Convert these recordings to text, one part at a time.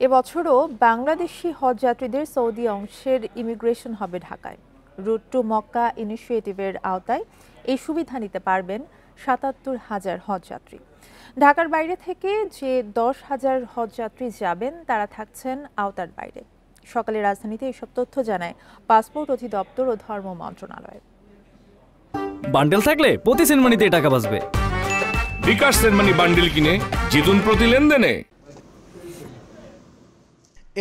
এবছরও বাংলাদেশি হজযাত্রীদের সৌদি অংশের ইমিগ্রেশন হবে ঢাকায়। রুট টু মক্কা ইনিশিয়েটিভের আওতায় এই সুবিধা নিতে পারবেন ৭৭,০০০ হজযাত্রী। ঢাকার বাইরে থেকে যে ১০,০০০ হজযাত্রী যাবেন তারা থাকছেন আওতার বাইরে। সকালে রাজধানীতে এসব তথ্য জানায় পাসপোর্ট অধিদপ্তর ও ধর্ম মন্ত্রণালয়। বান্ডেল থাকলে প্রতি সেনমানিতে টাকা বাঁচবে। বিকাশ সেনমানি বান্ডেল কিনে জিতুন প্রতি লেনদেনে।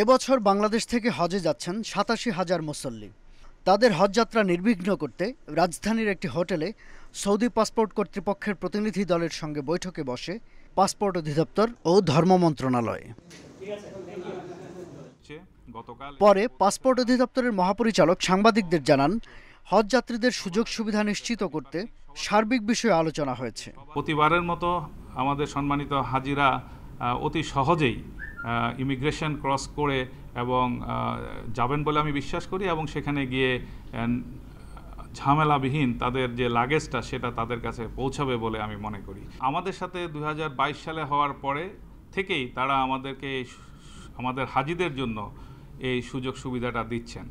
এবছর বাংলাদেশ থেকে হজে যাচ্ছেন ৮৭,০০০ মুসল্লি। তাদের হজযাত্রা নির্বিঘ্ন করতে রাজধানীর একটি হোটেলে সৌদি পাসপোর্ট কর্তৃপক্ষের প্রতিনিধি দলের সঙ্গে বৈঠকে বসে পাসপোর্ট অধিদপ্তর ও ধর্ম মন্ত্রণালয়। পরে পাসপোর্ট অধিদপ্তরের মহাপরিচালক সাংবাদিকদের জানান, হজযাত্রীদের সুযোগ সুবিধা নিশ্চিত করতে সার্বিক বিষয়ে আলোচনা হয়েছে। প্রতিবারের মতো আমাদের সম্মানিত হাজিরা অতি সহজেই ইমিগ্রেশন ক্রস করে এবং যাবেন বলে আমি বিশ্বাস করি, এবং সেখানে গিয়ে ঝামেলাবিহীন তাদের যে লাগেজটা সেটা তাদের কাছে পৌঁছাবে বলে আমি মনে করি। আমাদের সাথে ২০২২ সালে হওয়ার পরে থেকেই তারা আমাদের হাজিদের জন্য এই সুযোগ সুবিধাটা দিচ্ছেন।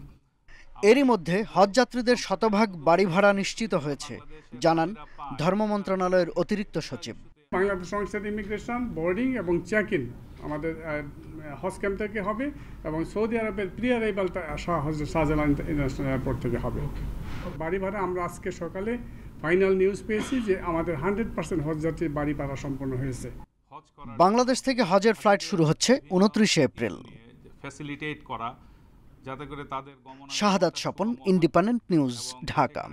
এরই মধ্যে হজযাত্রীদের শতভাগ বাড়ি ভাড়া নিশ্চিত হয়েছে, জানান ধর্ম মন্ত্রণালয়ের অতিরিক্ত সচিব। বাংলাদেশ সংস্থা ইমিগ্রেশন, বোর্ডিং এবং চেক ইন আমাদের হজ ক্যাম্প থেকে হবে, এবং সৌদি আরবের প্রি অ্যারাইভালটা শাহজালাল ইন্টারন্যাশনাল এয়ারপোর্ট থেকে হবে। বাড়ি ভাড়া আমরা আজকে সকালে ফাইনাল নিউজ পেয়েছি যে আমাদের 100% হজযাত্রীর বাড়ি ভাড়া সম্পন্ন হয়েছে। বাংলাদেশ থেকে হজের ফ্লাইট শুরু হচ্ছে ২৯ এপ্রিল। ফ্যাসিলিটেট করা যাতে করে তাদের শাহাদাত স্বপন, ইন্ডিপেন্ডেন্ট নিউজ, ঢাকা।